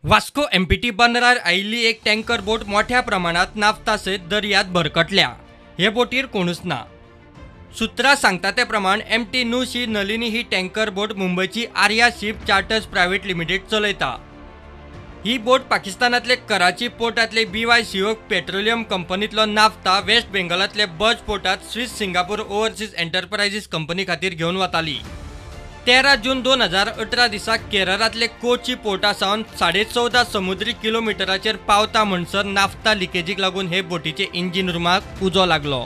Vasco empty बंदरार आयिल्ली एक tanker बोट मोठ्या प्रमाणात नाफ्ता सयत दर्यांत भरकटल्या। हे बोटीर कोणूच ना। सुत्रां सांगता ते प्रमाण एमटी नुशी नलिनी ही टँकर बोट मुंबईची Arya ship charters private limited चलयता। ही बोट पाकिस्तानातले कराची पोर्टातले BYCO पेट्रोलियम कंपनीतलो नाफ्ता वेस्ट बेंगॉलातले बज पोर्टात Swiss Singapore overseas enterprises company खातीर घेवन वताली। 13 जून 2018 दिसा केरळातले कोची पोर्टा सावन 14.5 समुद्री किलोमिटराचेर पावता म्हणसर नाफ्ता लिकेजीक लागून हे बोटीचे इंजिन रुमाक उजो लागलो।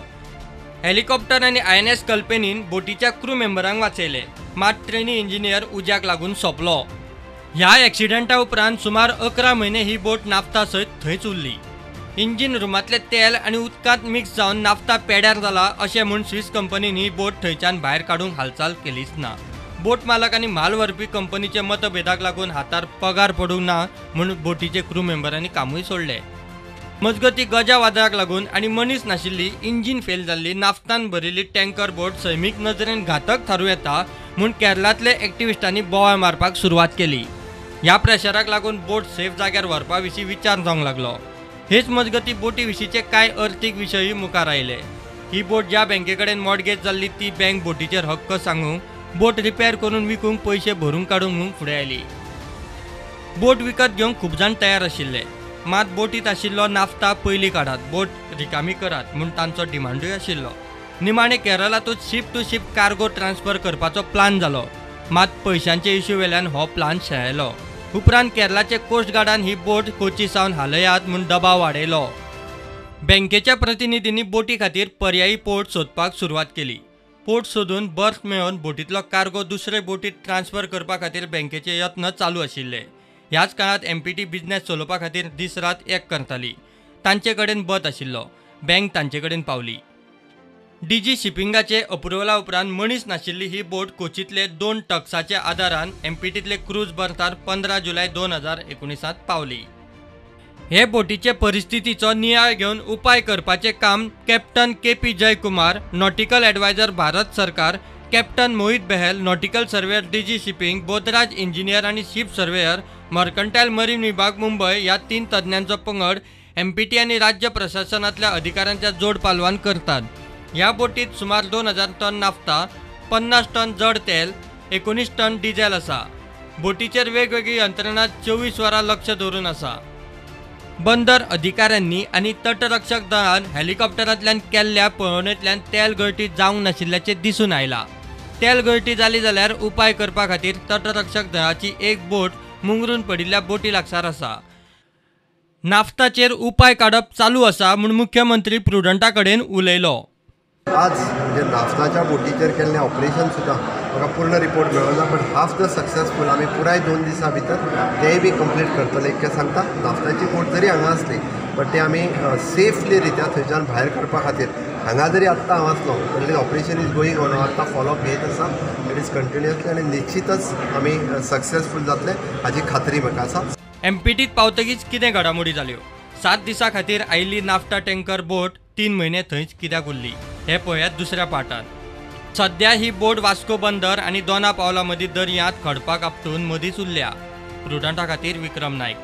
हेलिकॉप्टर आनी INS कल्पेनीन बोटीच्या क्रू मेंबरांक वाचयले, मात ट्रेनी इंजिनियर उज्याक लागून सोंपलो। ह्या एक्सिडेंटा उपरांत सुमार 11 म्हयने ही बोट नाफ्ता सयत थंयच उरली। इंजिन रुमातले तेल आनी उदकांत मिक्स जावन नाफ्ता पेड्यार जाला अशें म्हूण स्विस कंपनीन ही बोट थंयच्यान भायर काडूंक हालचाल केलीच ना। बोट मालक आनी म्हाल व्हरपी कंपनीचे मतभेदाक लागून हातार पगार पडूंक ना म्हूण बोटीचे क्रू मेंबरांनी कामूय सोडले। मजगती गजा वादळाक लागून आनी मनीस नाशिल्ली इंजिन फेल जाल्ली नाफ्तान भरिल्ली टँकर बोट सैमीक नजरेन घातक थारूं येता म्हूण केरळातले एक्टिविस्टांनी बोवाळ मारपाक सुरवात केली। ह्या प्रेशराक लागून बोट सेफ जाग्यार व्हरपा विशीं विचार जावंक लागलो। हेच मजगती बोटी विशींचे कांय अर्थीक विशयूय मुखार आयले। ही बोट ज्या बँके कडेन मॉर्गेज जाल्ली ती बँक बोटीचेर हक्क सांगूंक, बोट रिपेर करून विकूंक पयशे भरून काडूंक म्हूण फुडें आयली। बोट विकत घेवंक खूब जाण तयार आशिल्ले, मात बोटीत आशिल्लो नाफ्ता पयलीं काडात, बोट रिकामी करात म्हूण तांचो डिमांडूय आशिल्लो। निमाणे केरळांतूच ship to ship cargo transfer करपाचो प्लान जालो, मात पयशांचे इश्यू वेल्यान हो प्लान शेळयलो। उपरांत केरळाचे कोस्ट गार्डान ही बोट कोची सावन हालयात म्हूण दबाव वाडयलो। बँकेच्या प्रतिनिधींनी बोटी खातीर पर्यायी पोर्ट सोदपाक सुरवात केली। पोर्ट सोदून बर्थ मेळोवन बोटीतलो कार्गो दुसरे बोटीत ट्रान्सफर करपा खातीर बँकेचे यत्न चालू आशिल्ले। ह्याच काळात एमपीटी बिझनेस चलोवपा खातीर दीस रात एक करताली। तांचे कडेन बत आशिल्लो, बँक तांचे कडेन पावली। DG शिपिंगाचे अप्रुवला उपरांत मनीस नाशिल्ली ही बोट कोचीतले 2 टक्साच्या आदारान एमपीटीतले क्रूज बर्थार 15 जुलय 2019 पावली। हे बोटीचे परिस्थितीचो नियाळ घेवन उपाय करपाचे काम captain KP Jaykumar, nautical adviser Bharat सरकार, captain Mohit Bahl, nautical surveyor DG shipping, Bodhraj engineer आणि शिप सर्वेयर, मर्कंटाईल मरीन विभाग मुंबई या 3 तज्ञांचो पंगड एमपीटी आणि राज्य प्रशासनातल्या अधिकाऱ्यांच्या जोड पालवान करतात। ह्या बोटीत सुमार 2000 टन नाफ्ता, 50 टन जड तेल, 19 टन डिझेल आसा। बोटीचेर वेगवेगळी यंत्रणा 24 वरां लक्ष दवरून आसा। बंदर अधिकाऱ्यांनी आणि तटरक्षक दळान हेलिकॉप्टरांतल्यान केल्ल्या पळोवणेंतल्यान तेल गळती जावंक नाशिल्ल्याचे दिसून आयला। तेल गळती जाली जाल्यार उपाय करपा खातीर तटरक्षक दळाची एक बोट मुंगरून पडिल्ल्या बोटी लागसार आसा। नाफ्ताचेर उपाय काडप चालू आसा म्हूण मुख्यमंत्री प्रुडंटा कडेन उलयलो। आज म्हणजे नाफ्ताच्या बोटीचेर केल्लें ऑपरेशन सुद्दां म्हाका पूर्ण रिपोर्ट मेळना, पण हाफ द सक्सेसफूल आमी पुराय 2 दिसां भितर तेय बी कंप्लीट करतले इतकें सांगता। नाफ्ताची बोट जरी हांगा आसली पण ते आमी सेफली रित्या थंयच्यान भायर काडपा खातीर हांगा जरी आत्तां हांव आसलो तरी ऑपरेशन इज गोईंग ऑन, आत्तां फॉलोअप घेत आसा, इट इज कंटिन्युअसली आनी निश्चितच आमी सक्सेसफूल जातले हाची खात्री म्हाका आसा। एमपीटीत पावतकीच कितें घडामोडी जाल्यो? 7 दिसां खातीर आयिल्ली नाफ्ता टँकर बोट 3 म्हयने थंयच कित्याक उरली हे पळयात दुसऱ्या पाठांत। सध्या ही बोट वास्को बंदर आनी दोना पावला मदीं दर्यांत खडपाक आपटून मदींच उरल्या। प्रुडंटा खातीर विक्रम नायक।